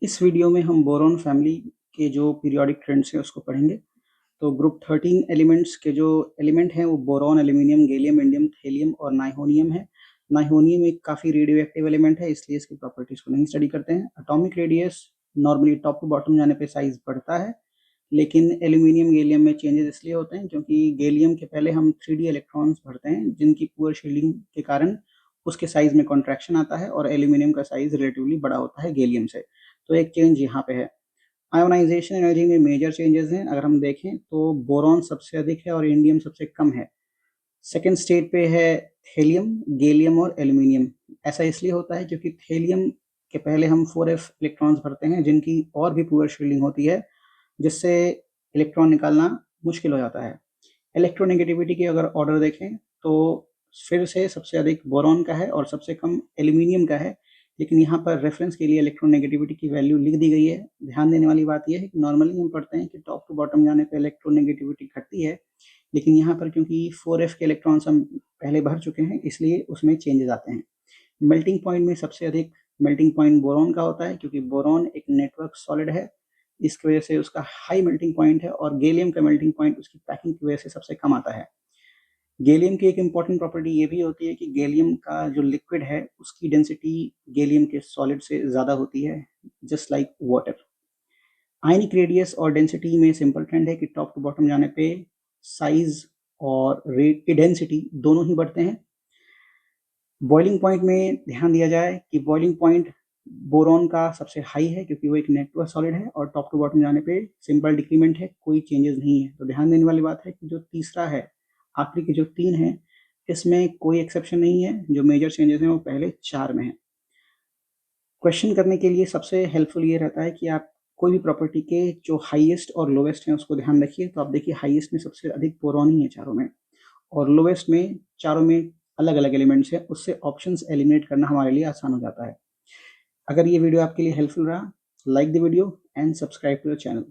इस वीडियो में हम बोरॉन फैमिली के जो पीरियोडिक ट्रेंड्स हैं उसको पढ़ेंगे। तो ग्रुप 13 एलिमेंट्स के जो एलिमेंट हैं वो boron, aluminium, gallium, indium, thallium और नाइहोनियम है। नाइहोनियम एक काफ़ी रेडियो एक्टिव एलिमेंट है, इसलिए इसकी प्रॉपर्टीज को नहीं स्टडी करते हैं। Atomic radius normally top to bottom जाने पे साइज बढ़ता है, लेकिन एल्यूमिनियम गैलियम में चेंजेस इसलिए होते हैं क्योंकि गैलियम के पहले हम 3D इलेक्ट्रॉन्स भरते हैं जिनकी पुअर शील्डिंग के कारण उसके साइज में कॉन्ट्रैक्शन आता है और एल्यूमिनियम का साइज रिलेटिवली बड़ा होता है गैलियम से। तो एक चेंज यहाँ पे है। आयोनाइजेशन एनर्जी में मेजर चेंजेस हैं। अगर हम देखें तो बोरॉन सबसे अधिक है और इंडियम सबसे कम है। सेकेंड स्टेट पे है थेलियम, गैलियम और एल्यूमिनियम। ऐसा इसलिए होता है क्योंकि थेलियम के पहले हम 4f इलेक्ट्रॉन्स भरते हैं जिनकी और भी पुअर शील्डिंग होती है, जिससे इलेक्ट्रॉन निकालना मुश्किल हो जाता है। इलेक्ट्रोनेगेटिविटी की अगर ऑर्डर देखें तो फिर से सबसे अधिक बोरॉन का है और सबसे कम एल्यूमिनियम का है, लेकिन यहाँ पर रेफरेंस के लिए इलेक्ट्रोनेगेटिविटी की वैल्यू लिख दी गई है। ध्यान देने वाली बात यह है कि नॉर्मली हम पढ़ते हैं कि टॉप टू बॉटम जाने पर इलेक्ट्रोनेगेटिविटी घटती है, लेकिन यहाँ पर क्योंकि 4f के इलेक्ट्रॉन्स हम पहले भर चुके हैं इसलिए उसमें चेंजेस आते हैं। मेल्टिंग पॉइंट में सबसे अधिक मेल्टिंग पॉइंट बोरॉन का होता है क्योंकि बोरॉन एक नेटवर्क सॉलिड है, इसकी वजह से उसका हाई मेल्टिंग पॉइंट है। और गैलियम का मेल्टिंग पॉइंट उसकी पैकिंग की वजह से सबसे कम आता है। गैलियम की एक इंपॉर्टेंट प्रॉपर्टी ये भी होती है कि गैलियम का जो लिक्विड है उसकी डेंसिटी गैलियम के सॉलिड से ज़्यादा होती है, just like water. Ionic radius और डेंसिटी में सिंपल ट्रेंड है कि टॉप टू बॉटम जाने पे साइज और रेट डेंसिटी दोनों ही बढ़ते हैं। बॉइलिंग पॉइंट में ध्यान दिया जाए कि बॉइलिंग पॉइंट बोरॉन का सबसे हाई है क्योंकि वो एक नेटवर्क सॉलिड है और टॉप टू बॉटम जाने पे सिंपल डिक्रीमेंट है, कोई चेंजेस नहीं है। तो ध्यान देने वाली बात है कि जो तीसरा है, आखिरी के जो 3 हैं, इसमें कोई एक्सेप्शन नहीं है। जो मेजर चेंजेस हैं वो पहले 4 में है। क्वेश्चन करने के लिए सबसे हेल्पफुल ये रहता है कि आप कोई भी प्रॉपर्टी के जो हाईएस्ट और लोवेस्ट हैं उसको ध्यान रखिए। तो आप देखिए हाईएस्ट में सबसे अधिक बोरॉन ही है चारों में, और लोवेस्ट में चारों में अलग अलग एलिमेंट्स हैं। उससे ऑप्शंस एलिमिनेट करना हमारे लिए आसान हो जाता है। अगर ये वीडियो आपके लिए हेल्पफुल रहा, like the video and subscribe to the channel.